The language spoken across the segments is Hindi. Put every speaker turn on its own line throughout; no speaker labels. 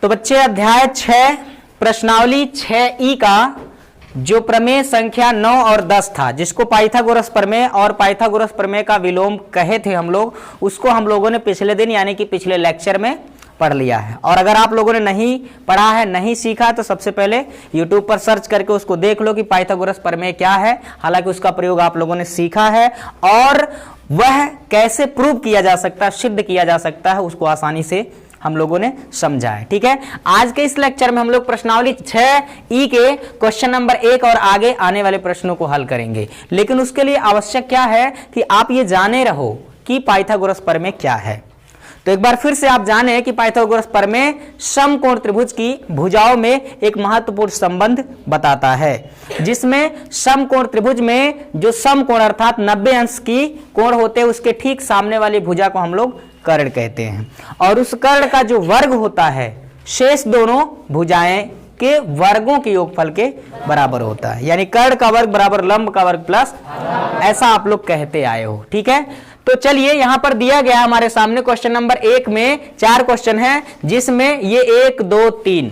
तो बच्चे अध्याय 6 प्रश्नावली 6E का जो प्रमेय संख्या 9 और 10 था, जिसको पाइथागोरस प्रमेय और पाइथागोरस प्रमेय का विलोम कहे थे हम लोग, उसको हम लोगों ने पिछले दिन यानी कि पिछले लेक्चर में पढ़ लिया है। और अगर आप लोगों ने नहीं पढ़ा है, नहीं सीखा, तो सबसे पहले YouTube पर सर्च करके उसको देख लो कि पाइथागोरस प्रमेय क्या है। हालांकि उसका प्रयोग आप लोगों ने सीखा है और वह कैसे प्रूव किया जा सकता है, सिद्ध किया जा सकता है, उसको आसानी से हम लोगों ने समझा है। ठीक है, आज के इस लेक्चर में हम लोग प्रश्नावली 6E के क्वेश्चन नंबर 1 और आगे आने वाले प्रश्नों को हल करेंगे। लेकिन उसके लिए आवश्यक क्या है कि आप ये जाने रहो कि पाइथागोरस प्रमेय क्या है। तो एक बार फिर से आप जाने कि पाइथागोरस प्रमेय समकोण त्रिभुज की भुजाओं में एक महत्वपूर्ण संबंध बताता है, जिसमें समकोण त्रिभुज में जो समकोण अर्थात 90 अंश की कोण होते हैं, उसके ठीक सामने वाली भुजा को हम लोग कर्ण कहते हैं। और उस कर्ण का जो वर्ग होता है शेष दोनों भुजाएं के वर्गों के योगफल के बराबर होता है, यानी कर्ण का वर्ग बराबर लंब का वर्ग प्लस, ऐसा आप लोग कहते आए हो। ठीक है, तो चलिए यहां पर दिया गया हमारे सामने क्वेश्चन नंबर 1 में 4 क्वेश्चन है, जिसमें ये 1 2 3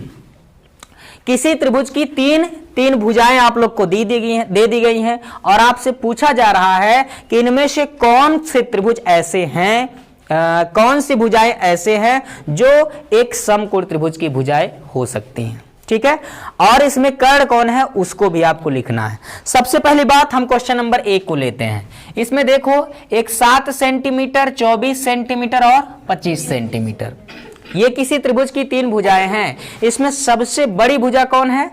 किसी त्रिभुज की तीन भुजाएं आप लोग को दे दी गई हैं और आपसे पूछा जा रहा है कि इनमें से कौन से त्रिभुज ऐसे हैं, कौन सी भुजाएं ऐसे हैं जो एक समकोण त्रिभुज की भुजाएं हो सकती हैं। ठीक है, और इसमें कर्ण कौन है उसको भी आपको लिखना है। सबसे पहली बात हम क्वेश्चन नंबर 1 को लेते हैं। इसमें देखो एक 7 सेंटीमीटर, 24 सेंटीमीटर और 25 सेंटीमीटर, ये किसी त्रिभुज की 3 भुजाएं हैं। इसमें सबसे बड़ी भुजा कौन है?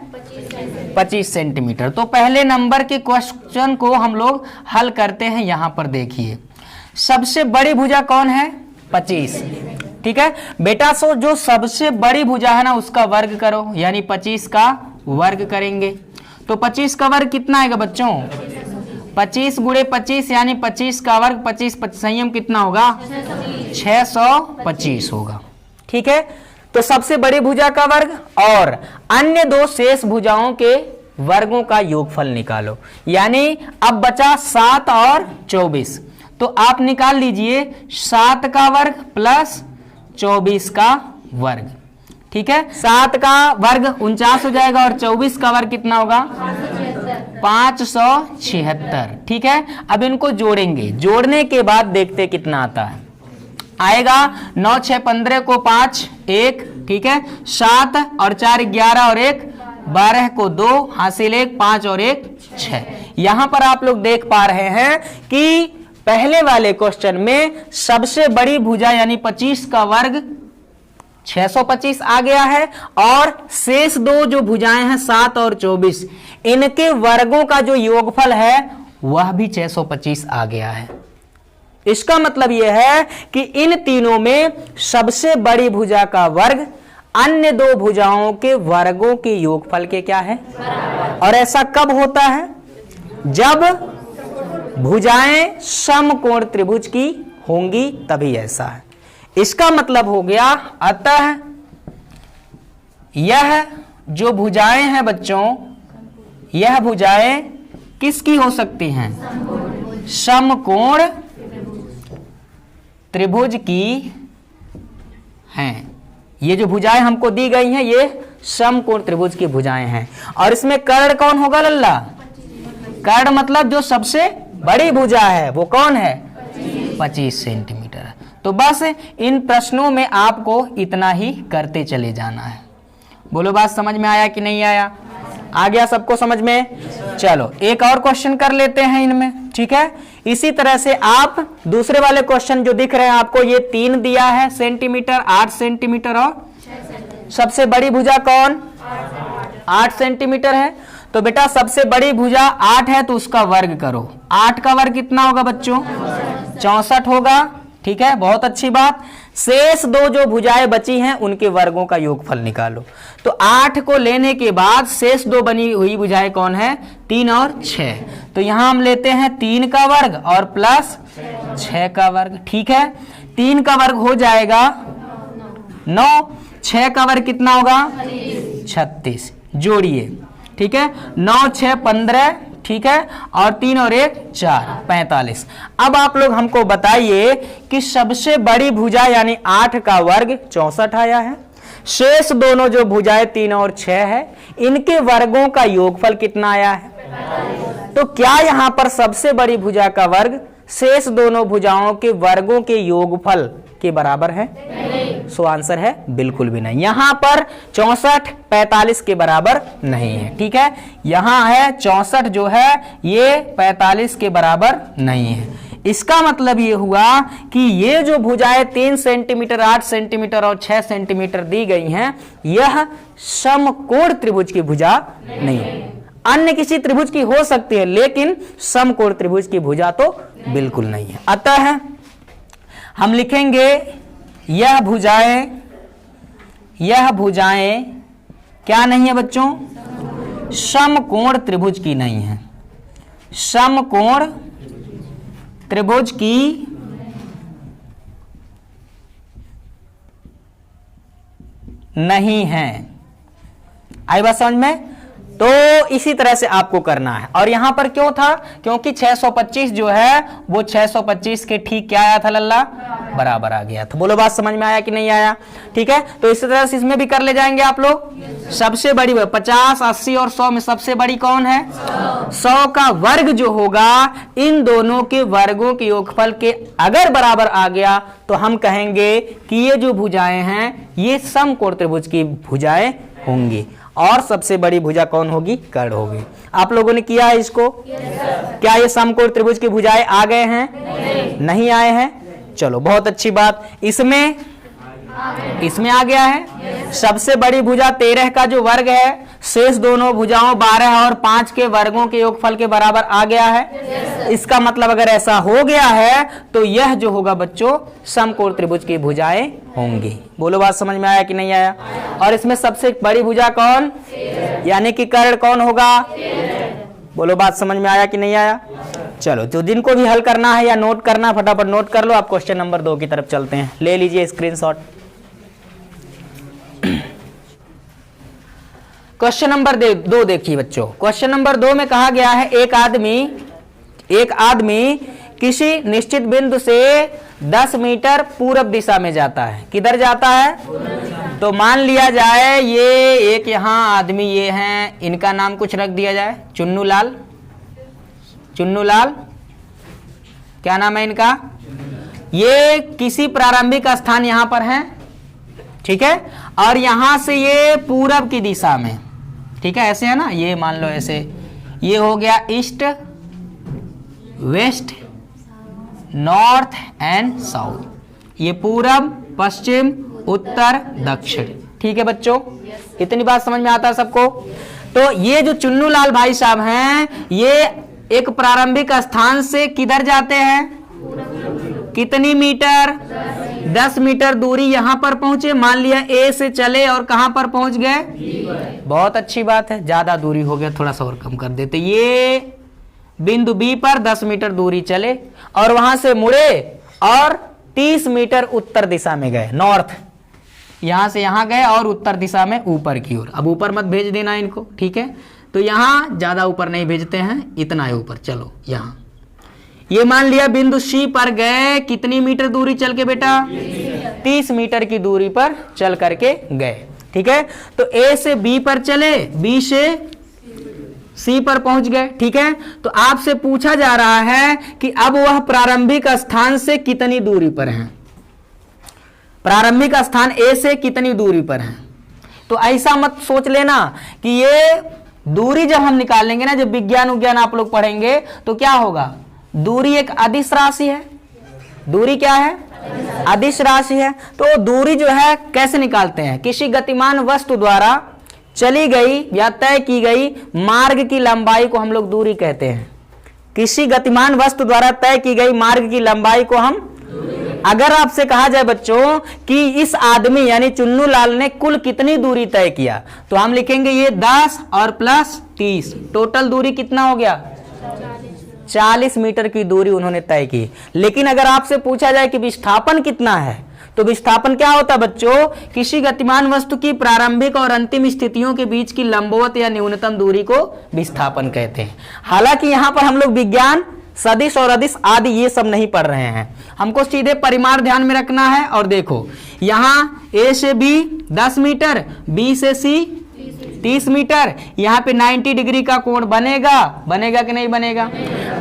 25 सेंटीमीटर। तो पहले नंबर के क्वेश्चन को हम लोग हल करते हैं। यहां पर देखिए सबसे बड़ी भुजा कौन है? 25। ठीक है बेटा, सो जो सबसे बड़ी भुजा है ना उसका वर्ग करो, यानी 25 का वर्ग करेंगे। तो 25 का वर्ग कितना आएगा बच्चों? 25 गुणे 25 यानी 25 का वर्ग 25 संयम कितना होगा? 625 होगा। ठीक है, तो सबसे बड़ी भुजा का वर्ग और अन्य 2 शेष भुजाओं के वर्गों का योगफल निकालो। यानी अब बचा 7 और 24, तो आप निकाल लीजिए 7 का वर्ग प्लस 24 का वर्ग। ठीक है, 7 का वर्ग 49 हो जाएगा और 24 का वर्ग कितना होगा? 576। ठीक है, अब इनको जोड़ेंगे, जोड़ने के बाद देखते कितना आता है। आएगा 9 6 15 को 5 1, ठीक है, 7 और 4 11 और 1 12 को 2 हासिल 1 5 और 1 6। यहां पर आप लोग देख पा रहे हैं कि पहले वाले क्वेश्चन में सबसे बड़ी भुजा यानी 25 का वर्ग 625 आ गया है और शेष 2 जो भुजाएं हैं 7 और 24, इनके वर्गों का जो योगफल है वह भी 625 आ गया है। इसका मतलब यह है कि इन तीनों में सबसे बड़ी भुजा का वर्ग अन्य 2 भुजाओं के वर्गों के योगफल के क्या है? और ऐसा कब होता है? जब भुजाएं समकोण त्रिभुज की होंगी तभी ऐसा है। इसका मतलब हो गया, अतः यह जो भुजाएं हैं बच्चों, यह भुजाएं किसकी हो सकती हैं? समकोण त्रिभुज की हैं। ये जो भुजाएं हमको दी गई हैं ये समकोण त्रिभुज की भुजाएं हैं। और इसमें कर्ण कौन होगा लल्ला? कर्ण मतलब जो सबसे बड़ी भुजा है वो कौन है? 25 सेंटीमीटर। तो बस इन प्रश्नों में आपको इतना ही करते चले जाना है। बोलो बात समझ में आया कि नहीं आया? आ गया सबको समझ में? चलो एक और क्वेश्चन कर लेते हैं इनमें। ठीक है, इसी तरह से आप दूसरे वाले क्वेश्चन जो दिख रहे हैं आपको, ये 3 दिया है सेंटीमीटर, 8 सेंटीमीटर और सबसे बड़ी भुजा कौन? 8 सेंटीमीटर है। तो बेटा सबसे बड़ी भुजा 8 है तो उसका वर्ग करो। 8 का वर्ग कितना होगा बच्चों? 64 होगा। ठीक है, बहुत अच्छी बात। शेष 2 जो भुजाएं बची हैं उनके वर्गों का योगफल निकालो। तो 8 को लेने के बाद शेष 2 बनी हुई भुजाएं कौन है? 3 और 6। तो यहां हम लेते हैं 3 का वर्ग और प्लस 6 का वर्ग। ठीक है, 3 का वर्ग हो जाएगा 9, 6 का वर्ग कितना होगा? 36। जोड़िए। ठीक है, 9 6 15, ठीक है, और 3 और 1 4 45। अब आप लोग हमको बताइए कि सबसे बड़ी भुजा यानी 8 का वर्ग 64 आया है, शेष दोनों जो भुजाएं 3 और 6 है, इनके वर्गों का योगफल कितना आया है? तो क्या यहां पर सबसे बड़ी भुजा का वर्ग शेष दोनों भुजाओं के वर्गों के योगफल के बराबर है? सो आंसर है बिल्कुल भी नहीं। यहां पर 64 45 के बराबर नहीं है। ठीक है, यहां है 64 जो है ये 45 के बराबर नहीं है। इसका मतलब ये हुआ कि ये जो भुजाएं 3 सेंटीमीटर, 8 सेंटीमीटर और 6 सेंटीमीटर दी गई हैं, यह समकोण त्रिभुज की भुजा नहीं है। अन्य किसी त्रिभुज की हो सकती है, लेकिन समकोण त्रिभुज की भुजा तो बिल्कुल नहीं है। अतः हम लिखेंगे यह भुजाएं क्या नहीं है बच्चों? समकोण त्रिभुज की नहीं है। समकोण त्रिभुज की नहीं है। आई बात समझ में? तो इसी तरह से आपको करना है। और यहां पर क्यों था? क्योंकि 625 जो है वो 625 के ठीक क्या आया था लल्ला? बराबर आ गया था। बोलो बात समझ में आया कि नहीं आया? ठीक है, तो इसी तरह से इसमें भी कर ले जाएंगे आप लोग। सबसे बड़ी 50, 80 और 100 में सबसे बड़ी कौन है? 100 का वर्ग जो होगा इन दोनों के वर्गों के योगफल के अगर बराबर आ गया तो हम कहेंगे कि ये जो भुजाएं हैं ये समकोण त्रिभुज की भुजाएं होंगी। और सबसे बड़ी भुजा कौन होगी? कर्ण होगी। आप लोगों ने किया है इसको? क्या ये समकोण त्रिभुज की भुजाएं आ गए हैं? नहीं आए हैं। चलो बहुत अच्छी बात। इसमें आ गया है। सबसे बड़ी भुजा 13 का जो वर्ग है, शेष दोनों भुजाओं 12 और 5 के वर्गों के योगफल के बराबर आ गया है। इसका मतलब अगर ऐसा हो गया है तो यह जो होगा बच्चों समकोण त्रिभुज की भुजाएं होंगी। बोलो बात समझ में आया कि नहीं आया? और इसमें सबसे बड़ी भुजा कौन? यानी कि कर्ण कौन होगा? बोलो बात समझ में आया कि नहीं आया? चलो, तो जिनको भी हल करना है या नोट करना फटाफट नोट कर लो। आप क्वेश्चन नंबर 2 की तरफ चलते हैं। ले लीजिए स्क्रीनशॉट। क्वेश्चन नंबर 2 देखिए बच्चों। क्वेश्चन नंबर 2 में कहा गया है एक आदमी किसी निश्चित बिंदु से 10 मीटर पूरब दिशा में जाता है। किधर जाता है? तो मान लिया जाए ये एक यहाँ आदमी ये हैं, इनका नाम कुछ रख दिया जाए, चुन्नू लाल। क्या नाम है इनका? ये किसी प्रारंभिक स्थान यहां पर है। ठीक है, और यहां से ये पूरब की दिशा में, ठीक है ऐसे है ना, ये मान लो ऐसे, ये हो गया east, west, north and south. ये पूरब, पश्चिम, उत्तर, दक्षिण। ठीक है बच्चों, इतनी बात समझ में आता है सबको? तो ये जो चुन्नू लाल भाई साहब हैं, ये एक प्रारंभिक स्थान से किधर जाते हैं? कितनी मीटर? 10 मीटर दूरी यहां पर पहुंचे। मान लिया ए से चले और कहां पर पहुंच गए? बहुत अच्छी बात है, ज्यादा दूरी हो गया, थोड़ा सा और कम कर देते। ये बिंदु बी पर 10 मीटर दूरी चले और वहां से मुड़े और 30 मीटर उत्तर दिशा में गए, नॉर्थ। यहां से यहां गए और उत्तर दिशा में ऊपर की ओर। अब ऊपर मत भेज देना इनको, ठीक है? तो यहां ज्यादा ऊपर नहीं भेजते हैं, इतना है ऊपर। चलो यहां ये मान लिया बिंदु सी पर गए, कितनी मीटर दूरी चल के बेटा? 30 मीटर की दूरी पर चल करके गए। ठीक है, तो ए से बी पर चले, बी से सी पर पहुंच गए। ठीक है, तो आपसे पूछा जा रहा है कि अब वह प्रारंभिक स्थान से कितनी दूरी पर है? प्रारंभिक स्थान ए से कितनी दूरी पर है? तो ऐसा मत सोच लेना कि ये दूरी जब हम निकालेंगे ना, जब विज्ञान आप लोग पढ़ेंगे तो क्या होगा? दूरी एक अदिश राशि है। दूरी क्या है? अदिश राशि है। तो दूरी जो है कैसे निकालते हैं? किसी गतिमान वस्तु द्वारा चली गई या तय की गई मार्ग की लंबाई को हम लोग दूरी कहते हैं। किसी गतिमान वस्तु द्वारा तय की गई मार्ग की लंबाई को हम, अगर आपसे कहा जाए बच्चों कि इस आदमी यानी चुन्नू लाल ने कुल कितनी दूरी तय किया, तो हम लिखेंगे ये 10 और प्लस 30, टोटल दूरी कितना हो गया? 40 मीटर की दूरी उन्होंने तय की। लेकिन अगर आपसे पूछा जाए कि विस्थापन कितना है, तो विस्थापन क्या होता है बच्चों? किसी गतिमान वस्तु की प्रारंभिक और अंतिम स्थितियों के बीच की लंबवत या न्यूनतम दूरी को विस्थापन कहते हैं। हालांकि यहां पर हम लोग विज्ञान सदिश और अदिश आदि ये सब नहीं पढ़ रहे हैं, हमको सीधे परिमाण ध्यान में रखना है। और देखो यहाँ ए से बी 10 मीटर, बी से सी 30 मीटर, यहाँ पे 90 डिग्री का कोण बनेगा, बनेगा कि नहीं बनेगा।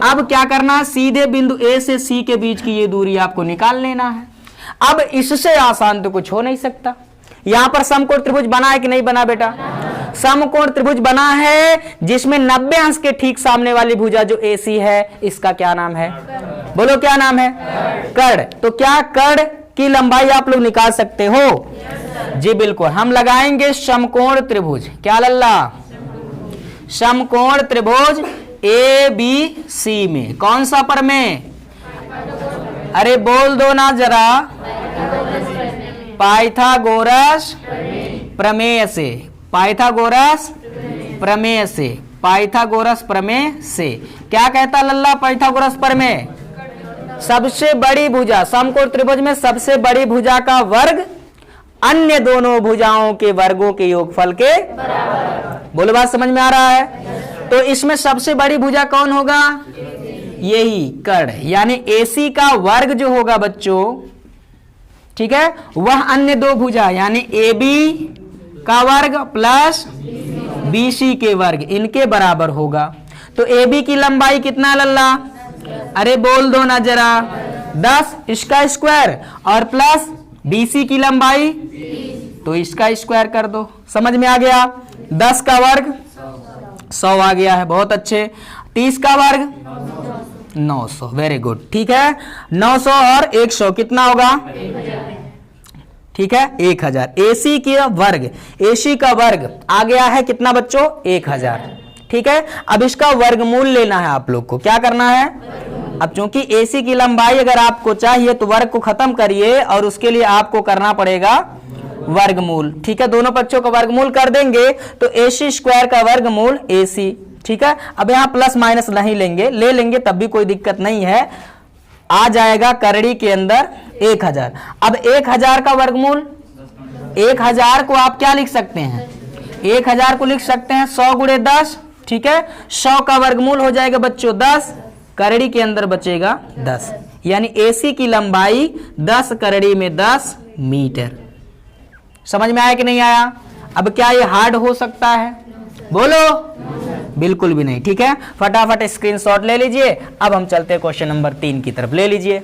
अब क्या करना है, सीधे बिंदु ए से सी के बीच की ये दूरी आपको निकाल लेना है। अब इससे आसान तो कुछ हो नहीं सकता। यहां पर समकोण त्रिभुज बना है कि नहीं बना बेटा, समकोण त्रिभुज बना है जिसमें 90 अंश के ठीक सामने वाली भुजा जो AC है, इसका क्या नाम है, बोलो क्या नाम है, कर्ण। तो क्या कर्ण की लंबाई आप लोग निकाल सकते हो, जी बिल्कुल। हम लगाएंगे समकोण त्रिभुज, क्या लल्ला, समकोण त्रिभुज ABC में कौन सा प्रमेय, अरे बोल दो ना जरा, पाइथागोरस प्रमेय से, पाइथागोरस प्रमेय से, पाइथागोरस प्रमेय से। क्या कहता लल्ला पाइथागोरस प्रमेय, सबसे बड़ी भुजा, समकोण त्रिभुज में सबसे बड़ी भुजा का वर्ग अन्य दोनों भुजाओं के वर्गों के योगफल के बराबर। बोलो बात समझ में आ रहा है। तो इसमें सबसे बड़ी भुजा कौन होगा, यही कर्ण, यानी AC का वर्ग जो होगा बच्चों, ठीक है, वह अन्य दो भुजा यानी AB का वर्ग प्लस BC के वर्ग इनके बराबर होगा। तो AB की लंबाई कितना लल्ला, अरे बोल दो ना जरा, 10 इसका स्क्वायर और प्लस BC की लंबाई, तो इसका स्क्वायर कर दो, समझ में आ गया। 10 का वर्ग 100 आ गया है, बहुत अच्छे। 30 का वर्ग 900, वेरी गुड, ठीक है। 900 और 100 कितना होगा, ठीक है 1000। AC का वर्ग, AC का वर्ग आ गया है कितना बच्चों, 1000, ठीक है। अब इसका वर्गमूल लेना है आप लोग को, क्या करना है, अब चूंकि AC की लंबाई अगर आपको चाहिए तो वर्ग को खत्म करिए और उसके लिए आपको करना पड़ेगा वर्गमूल, ठीक है। दोनों पक्षों का वर्गमूल कर देंगे तो AC स्क्वायर का वर्गमूल AC, ठीक है। अब यहाँ प्लस माइनस नहीं लेंगे, ले लेंगे तब भी कोई दिक्कत नहीं है, आ जाएगा करड़ी के अंदर 1000। अब 1000 का वर्गमूल, 1000 को आप क्या लिख सकते हैं, 1000 को लिख सकते हैं 100 गुणे 10, ठीक है। 100 का वर्गमूल हो जाएगा बच्चों 10, करड़ी के अंदर बचेगा 10, यानी AC की लंबाई 10 करड़ी में 10 मीटर। समझ में आया कि नहीं आया। अब क्या ये हार्ड हो सकता है, बोलो, बिल्कुल भी नहीं, ठीक है। फटाफट स्क्रीनशॉट ले लीजिए। अब हम चलते हैं क्वेश्चन नंबर 3 की तरफ, ले लीजिए।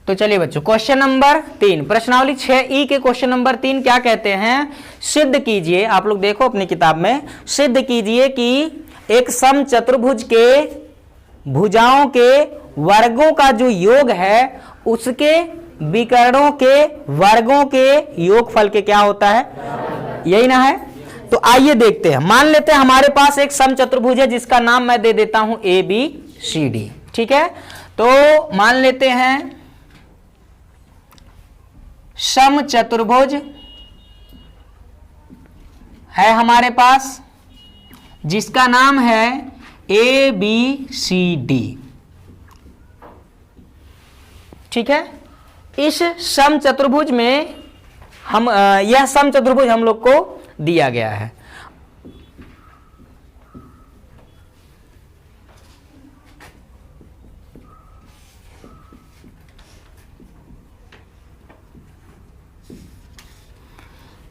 तो चलिए बच्चों क्वेश्चन नंबर 3, प्रश्नावली 6E के क्वेश्चन नंबर 3 क्या कहते हैं, सिद्ध कीजिए, आप लोग देखो अपनी किताब में, सिद्ध कीजिए कि एक समचतुर्भुज के भुजाओं के वर्गों का जो योग है उसके विकर्णों के वर्गों के योगफल के क्या होता है, यही ना है। तो आइए देखते हैं। मान लेते हैं हमारे पास एक समचतुर्भुज है जिसका नाम मैं दे देता हूं ABCD, ठीक है। तो मान लेते हैं समचतुर्भुज है हमारे पास जिसका नाम है ABCD, ठीक है। इस समचतुर्भुज में हम यह समचतुर्भुज हम लोग को दिया गया है।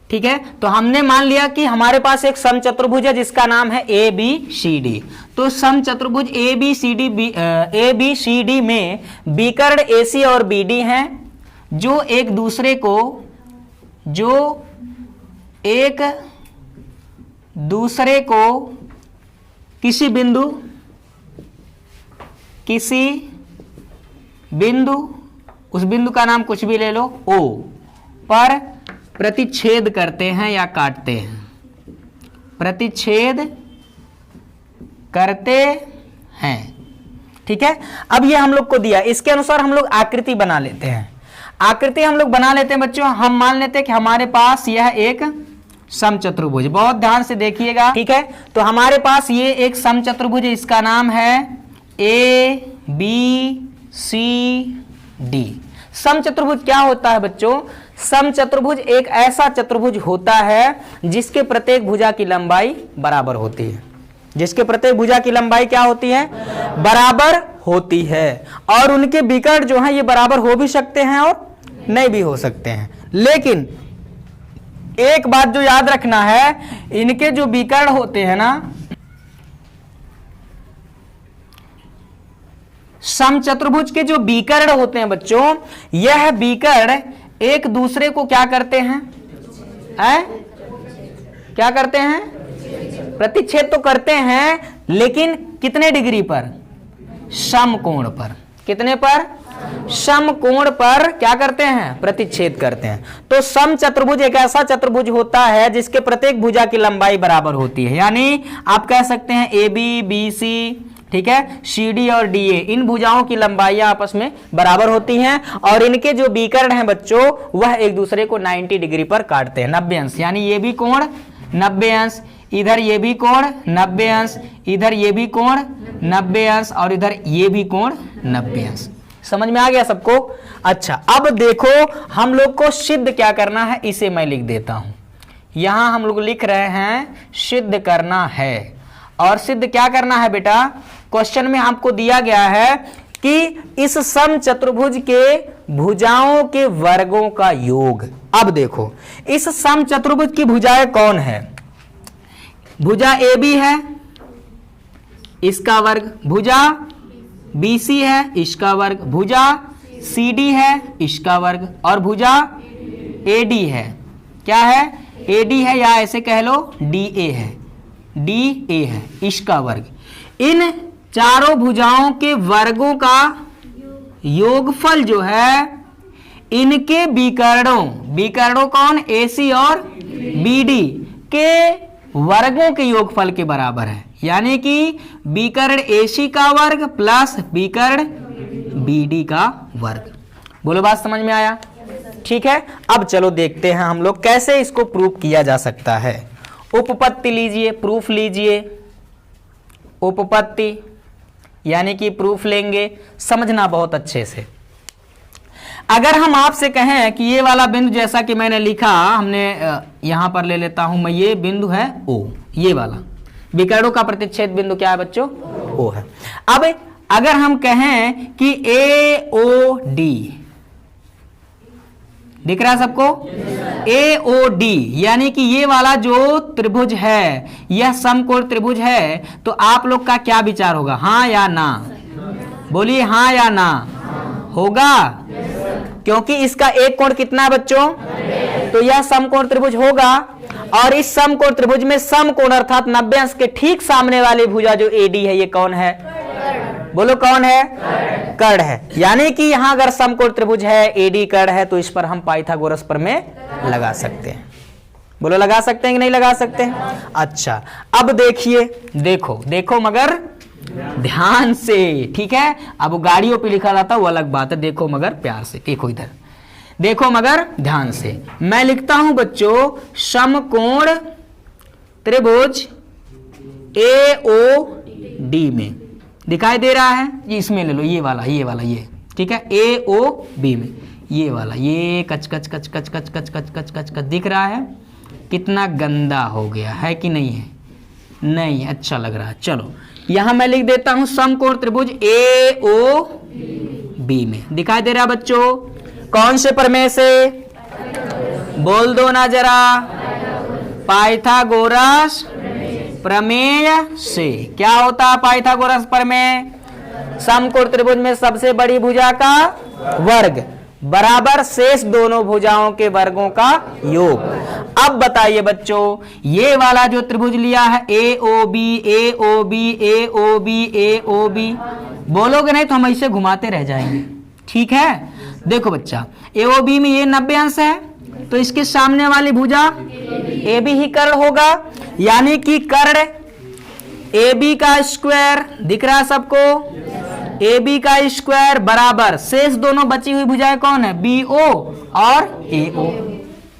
ठीक है, तो हमने मान लिया कि हमारे पास एक समचतुर्भुज है जिसका नाम है ABCD। तो समचतुर्भुज ABCD में विकर्ण AC और BD हैं जो एक दूसरे को किसी बिंदु उस बिंदु का नाम कुछ भी ले लो O पर प्रतिच्छेद करते हैं या काटते हैं, प्रतिच्छेद करते हैं, ठीक है। अब ये हम लोग को दिया, इसके अनुसार हम लोग आकृति बना लेते हैं। आकृति हम लोग बना लेते हैं बच्चों। हम मान लेते हैं कि हमारे पास यह एक समचतुर्भुज, बहुत ध्यान से देखिएगा, ठीक है। तो हमारे पास ये एक समचतुर्भुज है, इसका नाम है ABCD। समचतुर्भुज क्या होता है बच्चों, समचतुर्भुज एक ऐसा चतुर्भुज होता है जिसके प्रत्येक भुजा की लंबाई बराबर होती है। जिसके प्रत्येक भुजा की लंबाई क्या होती है? बराबर होती है। और उनके विकर्ण जो है ये बराबर हो भी सकते हैं और नहीं भी हो सकते हैं। लेकिन एक बात जो याद रखना है, इनके जो विकर्ण होते हैं ना, समचतुर्भुज के जो विकर्ण होते हैं बच्चों, यह विकर्ण एक दूसरे को क्या करते हैं? क्या करते हैं? प्रतिच्छेद तो करते हैं, लेकिन कितने डिग्री पर? समकोण पर। कितने पर? समकोण पर क्या करते हैं? प्रतिच्छेद करते हैं। तो समचतुर्भुज एक ऐसा चतुर्भुज होता है जिसके प्रत्येक भुजा की लंबाई बराबर होती है। यानी आप कह सकते हैं ए बी, बी सी, ठीक है, सी डी और डी ए, इन भुजाओं की लंबाइयां आपस में बराबर होती हैं और इनके जो विकर्ण हैं बच्चों वह एक दूसरे को 90 डिग्री पर काटते हैं, 90 अंश। यानी ये भी कोण 90 अंश, इधर ये भी कोण 90 अंश, इधर ये भी कोण 90 अंश और इधर ये भी कोण 90 अंश। समझ में आ गया सबको? अच्छा, अब देखो हम लोग को सिद्ध क्या करना है, इसे मैं लिख देता हूं। यहां हम लोग लिख रहे हैं सिद्ध करना है। और सिद्ध क्या करना है बेटा? क्वेश्चन में आपको दिया गया है कि इस समचतुर्भुज के भुजाओं के वर्गों का योग। अब देखो इस समचतुर्भुज की भुजाएं कौन है? भुजा ए बी है, इसका वर्ग, भुजा बी सी है, इसका वर्ग, भुजा सी डी है, इसका वर्ग, और भुजा ए डी है। क्या है? ए डी है, या ऐसे कह लो डी ए है, डी ए है, इसका वर्ग। इन चारों भुजाओं के वर्गों का योगफल जो है इनके विकर्णों कौन? ए सी और बी डी के वर्गों के योगफल के बराबर है। यानी कि विकर्ण AC का वर्ग प्लस विकर्ण BD का वर्ग। बोलो बात समझ में आया? ठीक है, अब चलो देखते हैं हम लोग कैसे इसको प्रूव किया जा सकता है। उपपत्ति लीजिए, प्रूफ लीजिए। उपपत्ति यानी कि प्रूफ लेंगे, समझना बहुत अच्छे से। अगर हम आपसे कहें कि ये वाला बिंदु जैसा कि मैंने लिखा, हमने यहां पर ले लेता हूं मैं, ये बिंदु है O, ये वाला विकर्णों का प्रतिच्छेद बिंदु क्या है बच्चों? O है। अब अगर हम कहें कि AOD, दिख रहा है सबको? AOD यानी कि ये वाला जो त्रिभुज है यह समकोण त्रिभुज है, तो आप लोग का क्या विचार होगा? हाँ या ना? बोलिए हाँ या ना? होगा, क्योंकि इसका एक कोण कितना है बच्चों? तो यह समकोण त्रिभुज होगा। और इस समकोण त्रिभुज में समकोण अर्थात 90 अंश के ठीक सामने वाली भुजा जो AD है ये कौन है? बोलो कौन है? कर्ण है। यानी कि यहां अगर समकोण त्रिभुज है, AD कर्ण है, तो इस पर हम पाइथागोरस प्रमेय लगा सकते हैं। बोलो लगा सकते हैं कि नहीं लगा सकते हैं? अच्छा, अब देखिए, देखो मगर ध्यान से, ठीक है? अब गाड़ियों पे लिखा जाता वो अलग बात है, देखो मगर प्यार से, देखो इधर, देखो मगर ध्यान से। मैं लिखता हूं बच्चों समकोण त्रिभुज AOD में, दिखाई दे रहा है? ये इसमें ले लो, ये वाला, ये ठीक है, AOB में ये वाला, ये कच कच कच कच कच कच कच कच कच कच दिख रहा है? कितना गंदा हो गया है कि नहीं है? नहीं, अच्छा लग रहा है। चलो यहां मैं लिख देता हूं समकोण त्रिभुज AOB में, दिखाई दे रहा है बच्चों? कौन से प्रमेय से? बोल दो ना जरा। पाइथागोरस प्रमेय से। क्या होता है पाइथागोरस प्रमेय? समकोण त्रिभुज में सबसे बड़ी भुजा का वर्ग बराबर शेष दोनों भुजाओं के वर्गों का योग। अब बताइए बच्चों, ये वाला जो त्रिभुज लिया है AOB, AOB, AOB, AOB, बोलोगे नहीं तो हम ऐसे घुमाते रह जाएंगे, ठीक है? देखो बच्चा, AOB में ये 90 अंश है, तो इसके सामने वाली भुजा AB ही कर्ण होगा। यानी कि कर्ण AB का स्क्वायर, दिख रहा है सबको? AB का स्क्वायर बराबर शेष दोनों बची हुई भुजाएं कौन है? BO और AO,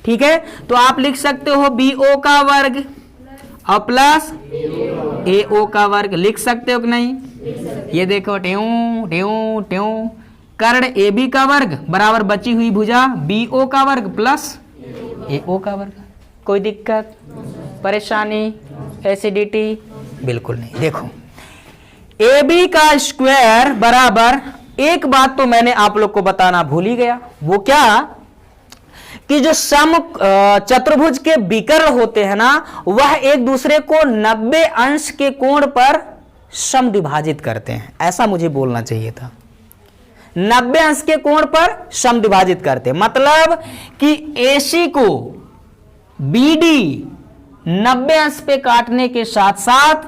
ठीक है? तो आप लिख सकते हो BO का वर्ग और प्लस AO का वर्ग, लिख सकते हो कि नहीं? ये देखो, ट्यूं ट्यूं ट्यूं, कर्ण ए बी का वर्ग बराबर बची हुई भुजा बी ओ का वर्ग प्लस ए ओ का वर्ग। कोई दिक्कत परेशानी एसिडिटी बिल्कुल नहीं। देखो ए बी का स्क्वायर बराबर, एक बात तो मैंने आप लोग को बताना भूल ही गया, वो क्या कि जो सम चतुर्भुज के विकर्ण होते हैं ना, वह एक दूसरे को 90 अंश के कोण पर समद्विभाजित करते हैं। ऐसा मुझे बोलना चाहिए था, 90 अंश के कोण पर समद्विभाजित करते हैं। मतलब कि AC को BD 90 अंश पे काटने के साथ साथ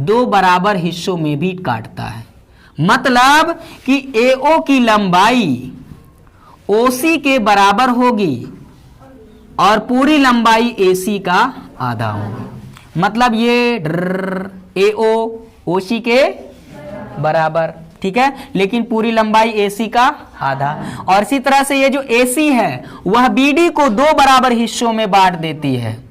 2 बराबर हिस्सों में भी काटता है। मतलब कि AO की लंबाई OC के बराबर होगी और पूरी लंबाई AC का आधा होगी। मतलब ये AO OC के बराबर, ठीक है, लेकिन पूरी लंबाई AC का आधा। और इसी तरह से ये जो AC है वह BD को 2 बराबर हिस्सों में बांट देती है,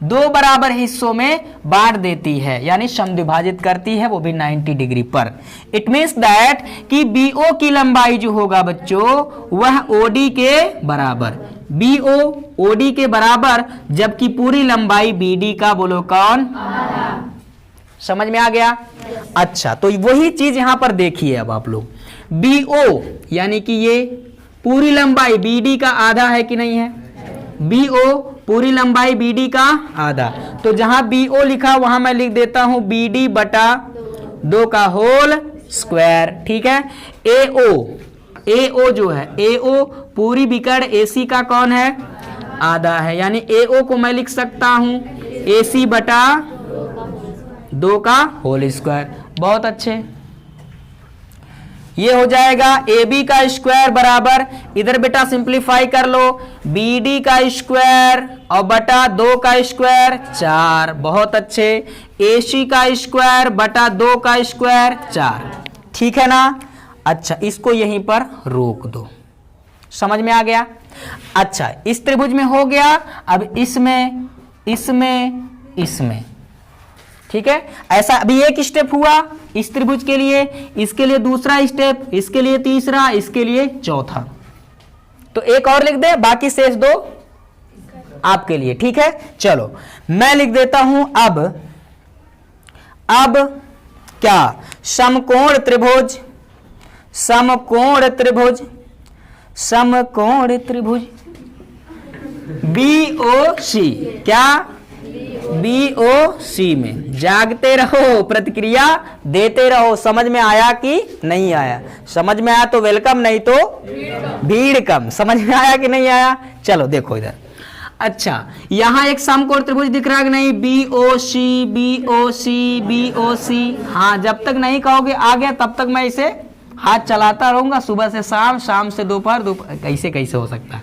2 बराबर हिस्सों में बांट देती है, यानी समद्विभाजित करती है, वो भी 90 डिग्री पर। इट मीन्स दैट कि BO की लंबाई जो होगा बच्चों वह OD के बराबर, BO OD के बराबर, जबकि पूरी लंबाई BD का बोलो कौन, समझ में आ गया। अच्छा, तो वही चीज यहां पर देखिए अब आप लोग, BO यानी कि ये पूरी लंबाई BD का आधा है कि नहीं है, BO पूरी लंबाई BD का आधा। तो जहां BO लिखा वहां मैं लिख देता हूं BD बटा 2 का होल स्क्वायर, ठीक है। AO जो है, AO पूरी विकर्ण AC का कौन है, आधा है, यानी AO को मैं लिख सकता हूं AC बटा 2 का होल स्क्वायर। बहुत अच्छे, ये हो जाएगा AB का स्क्वायर बराबर, इधर बेटा सिंप्लीफाई कर लो, BD का स्क्वायर और बटा 2 का स्क्वायर 4। बहुत अच्छे, AC का स्क्वायर बटा 2 का स्क्वायर 4, ठीक है ना। अच्छा, इसको यहीं पर रोक दो, समझ में आ गया। अच्छा, इस त्रिभुज में हो गया, अब इसमें इसमें इसमें, ठीक है। ऐसा अभी एक स्टेप हुआ इस त्रिभुज के लिए, इसके लिए दूसरा स्टेप, इसके लिए तीसरा, इसके लिए चौथा। तो एक और लिख दे, बाकी शेष 2 आपके लिए, ठीक है। चलो मैं लिख देता हूं अब क्या, समकोण त्रिभुज, समकोण त्रिभुज, समकोण त्रिभुज BOC, क्या BOC में जागते रहो, प्रतिक्रिया देते रहो। समझ में आया कि नहीं आया? समझ में आया तो वेलकम, नहीं तो भीड़ कम। समझ में आया कि नहीं आया? चलो देखो इधर। अच्छा, यहां एक समकोण त्रिभुज दिख रहा है कि नहीं, BOC BOC BOC। हाँ, जब तक नहीं कहोगे आ गया तब तक मैं इसे हाथ चलाता रहूंगा, सुबह से शाम, शाम से दोपहर, दोपहर कैसे कैसे हो सकता है।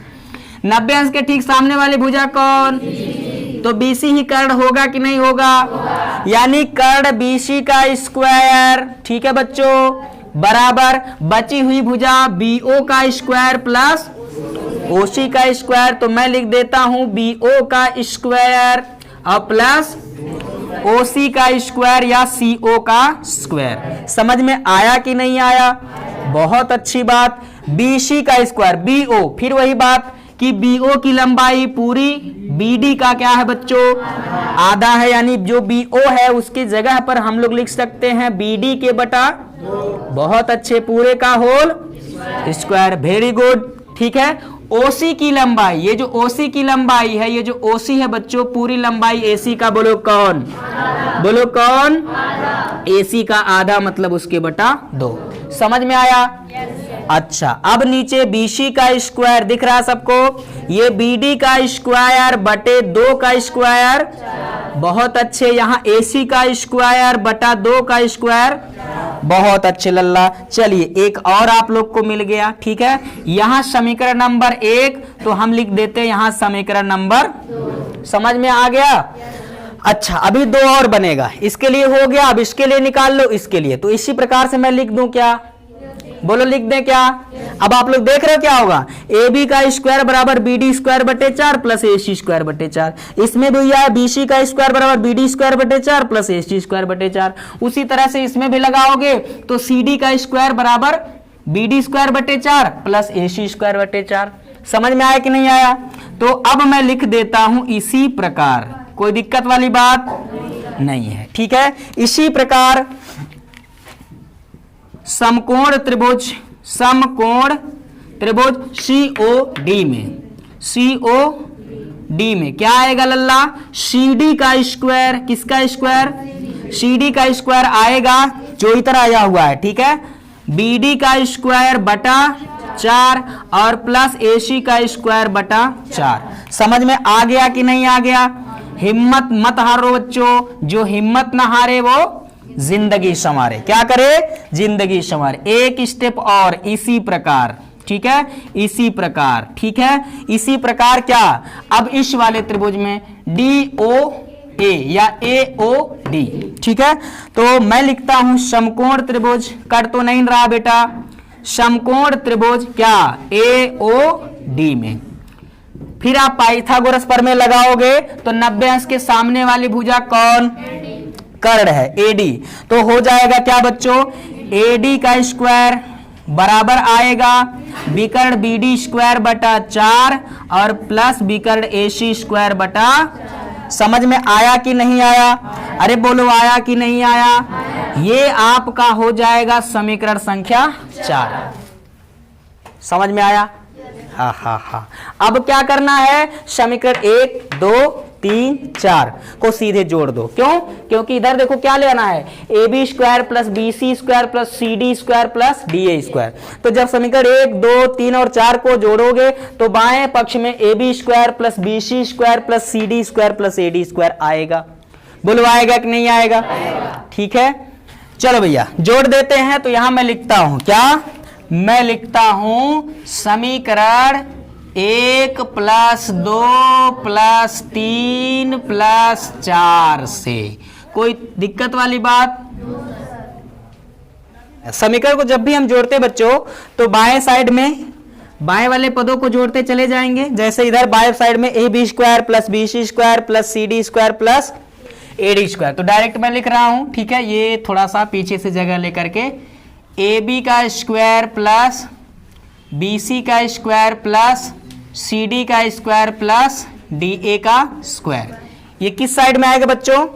90 अंश के ठीक सामने वाली भुजा कौन, तो BC ही कर्ण होगा कि नहीं होगा, यानी कर्ण BC का स्क्वायर, ठीक है बच्चों, बराबर बची हुई भुजा BO का स्क्वायर प्लस OC का स्क्वायर। तो मैं लिख देता हूं BO का स्क्वायर और प्लस OC का स्क्वायर या CO का स्क्वायर। समझ में आया कि नहीं आया? बहुत अच्छी बात। BC का स्क्वायर BO, फिर वही बात कि BO की लंबाई पूरी BD का क्या है बच्चों, आधा है, यानी जो BO है उसकी जगह पर हम लोग लिख सकते हैं BD के बटा, बहुत अच्छे, पूरे का होल स्क्वायर। वेरी गुड, ठीक है। OC की लंबाई, ये जो OC की लंबाई है, ये जो OC है बच्चों पूरी लंबाई AC का बोलो कौन, बोलो कौन, AC का आधा, मतलब उसके बटा 2। समझ में आया? अच्छा, अब नीचे BC का स्क्वायर दिख रहा है सबको, ये BD का स्क्वायर बटे 2 का स्क्वायर, बहुत अच्छे। यहाँ AC का स्क्वायर बटा 2 का स्क्वायर, बहुत अच्छे लल्ला। चलिए एक और आप लोग को मिल गया, ठीक है। यहाँ समीकरण नंबर 1 तो हम लिख देते हैं यहाँ समीकरण नंबर 2। समझ में आ गया? अच्छा, अभी 2 और बनेगा, इसके लिए हो गया, अब इसके लिए निकाल लो, इसके लिए। तो इसी प्रकार से मैं लिख दूं, क्या बोलो, लिख दें क्या? अब आप लोग देख रहे हो क्या होगा, AB का स्क्वायर बराबर BD स्क्वायर बटे 4 प्लस AC स्क्वायर बटे 4। इसमें भी यह BC का स्क्वायर बराबर BD स्क्वायर बटे 4 प्लस AC स्क्वायर बटे 4। उसी तरह से इसमें भी लगाओगे तो CD का स्क्वायर बराबर BD स्क्वायर बटे 4 प्लस AC स्क्वायर बटे 4। समझ में आया कि नहीं आया? तो अब मैं लिख देता हूं इसी प्रकार, कोई दिक्कत वाली बात नहीं है, ठीक है। इसी प्रकार समकोण त्रिभुज COD में क्या आएगा लल्ला? CD का स्क्वायर, किसका स्क्वायर? CD का स्क्वायर आएगा जो इधर आया हुआ है, ठीक है, BD का स्क्वायर बटा 4 और प्लस AC का स्क्वायर बटा 4। समझ में आ गया कि नहीं आ गया? हिम्मत मत हारो बच्चों, जो हिम्मत ना हारे वो जिंदगी संवारे। क्या करे? जिंदगी संवारे। एक स्टेप और इसी प्रकार, ठीक है, इसी प्रकार, ठीक है, इसी प्रकार क्या? अब इस वाले त्रिभुज में DOA या AOD, ठीक है, तो मैं लिखता हूं समकोण त्रिभुज, कट तो नहीं रहा बेटा, समकोण त्रिभुज क्या? AOD में। फिर आप पाइथागोरस प्रमेय लगाओगे तो 90 अंश के सामने वाली भुजा कौन? कर्ण है, AD। तो हो जाएगा क्या बच्चों? AD का स्क्वायर बराबर आएगा विकर्ण BD स्क्वायर बटा 4 और प्लस विकर्ण AC स्क्वायर बटा। समझ में आया कि नहीं आया? अरे बोलो आया कि नहीं आया? ये आपका हो जाएगा समीकरण संख्या 4। समझ में आया? हा हा हा। अब क्या करना है? समीकरण 1 2 3 4 को सीधे जोड़ दो। क्यों? क्योंकि इधर देखो क्या लेना है, AB square plus BC square plus CD square plus DA square. तो जब समीकरण 1 2 3 और 4 को जोड़ोगे तो बाएं पक्ष में AB square plus BC square plus CD square plus AD square आएगा। बोलो आएगा कि नहीं आएगा? ठीक है, चलो भैया जोड़ देते हैं। तो यहां मैं लिखता हूं क्या? मैं लिखता हूं समीकरण 1 प्लस 2 प्लस 3 प्लस 4 से। कोई दिक्कत वाली बात? समीकरण को जब भी हम जोड़ते बच्चों तो बाएं साइड में बाएं वाले पदों को जोड़ते चले जाएंगे। जैसे इधर बाएं साइड में AB square plus BC square plus CD square plus AD square, तो डायरेक्ट मैं लिख रहा हूं, ठीक है। ये थोड़ा सा पीछे से जगह लेकर के AB का स्क्वायर प्लस BC का स्क्वायर प्लस CD का स्क्वायर प्लस DA का स्क्वायर। ये किस साइड में आएगा बच्चों?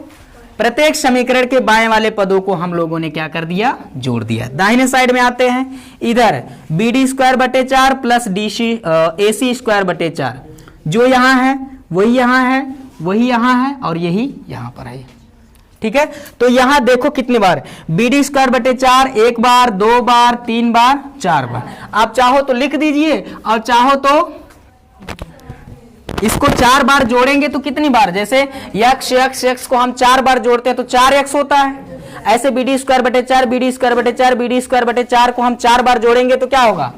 प्रत्येक समीकरण के बाएं वाले पदों को हम लोगों ने क्या कर दिया? जोड़ दिया। दाहिने साइड में आते हैं, इधर BD स्क्वायर बटे 4 प्लस AC स्क्वायर बटे 4, जो यहां है वही यहां है, वही यहां है और यही यहां पर है, ठीक है। तो यहां देखो कितनी बार BD स्क्वायर बटे 4, 1 बार 2 बार 3 बार 4 बार। आप चाहो तो लिख दीजिए और चाहो तो इसको 4 बार जोड़ेंगे तो कितनी बार? जैसे x को हम 4 बार जोड़ते हैं तो 4x होता है। ऐसे BD स्क्वायर बटे 4 BD स्क्वायर बटे 4 BD स्क्वायर बटे 4 को हम 4 बार जोड़ेंगे तो क्या होगा?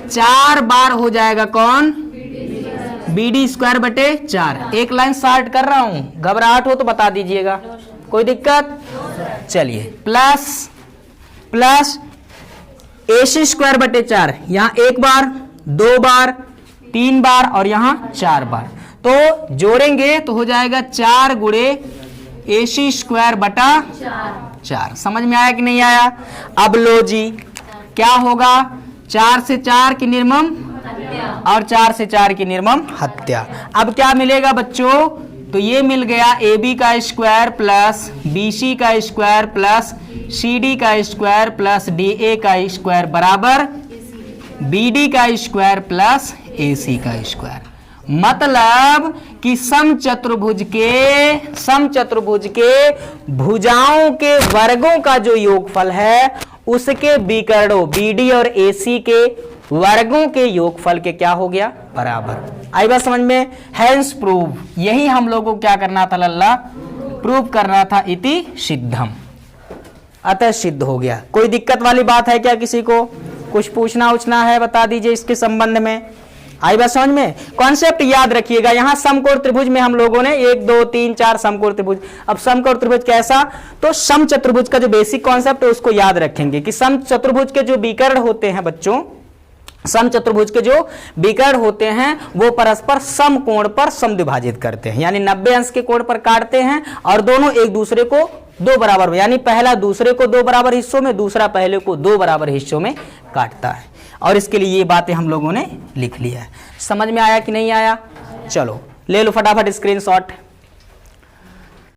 4 बार हो जाएगा कौन? BD स्क्वायर बटे 4। एक लाइन शॉर्ट कर रहा हूं, घबराहट हो तो बता दीजिएगा, कोई दिक्कत? चलिए प्लस AC स्क्वायर बटे 4, यहां 1 बार 2 बार 3 बार और यहां 4 बार, तो जोड़ेंगे तो हो जाएगा 4 गुणे AC स्क्वायर बटा 4। समझ में आया कि नहीं आया? अब लो जी क्या होगा? 4 से 4 की निर्मम और 4 से 4 की निर्मम हत्या। अब क्या मिलेगा बच्चों? तो ये मिल गया AB का स्क्वायर प्लस BC का स्क्वायर प्लस CD का स्क्वायर प्लस DA का स्क्वायर बराबर BD का स्क्वायर प्लस AC का स्क्वायर। मतलब कि समचतुर्भुज के भुजाओं के वर्गों का जो योगफल है उसके विकर्णों BD और AC के वर्गों के योगफल के क्या हो गया? बराबर। आई बात समझ में? हेंस प्रूव, यही हम लोगों को क्या करना था लल्ला? प्रूव करना था। इति सिद्धम, अतः सिद्ध हो गया। कोई दिक्कत वाली बात है क्या? किसी को कुछ पूछना है बता दीजिए इसके संबंध में। आई बात समझ में? कॉन्सेप्ट याद रखिएगा। यहां समकोण त्रिभुज में हम लोगों ने 1 2 3 4 समकोण त्रिभुज। अब समकोण त्रिभुज कैसा? तो समचतुर्भुज का जो बेसिक कॉन्सेप्ट है उसको याद रखेंगे कि समचतुर्भुज के जो विकर्ण होते हैं बच्चों, समचतुर्भुज के जो विकर्ण होते हैं वो परस्पर समकोण पर समद्विभाजित करते हैं, यानी 90 अंश के कोण पर काटते हैं और दोनों एक दूसरे को दो बराबर में, यानी पहला दूसरे को दो बराबर हिस्सों में, दूसरा पहले को दो बराबर हिस्सों में काटता है। और इसके लिए ये बातें हम लोगों ने लिख लिया है। समझ में आया कि नहीं आया? चलो ले लो फटाफट स्क्रीनशॉट।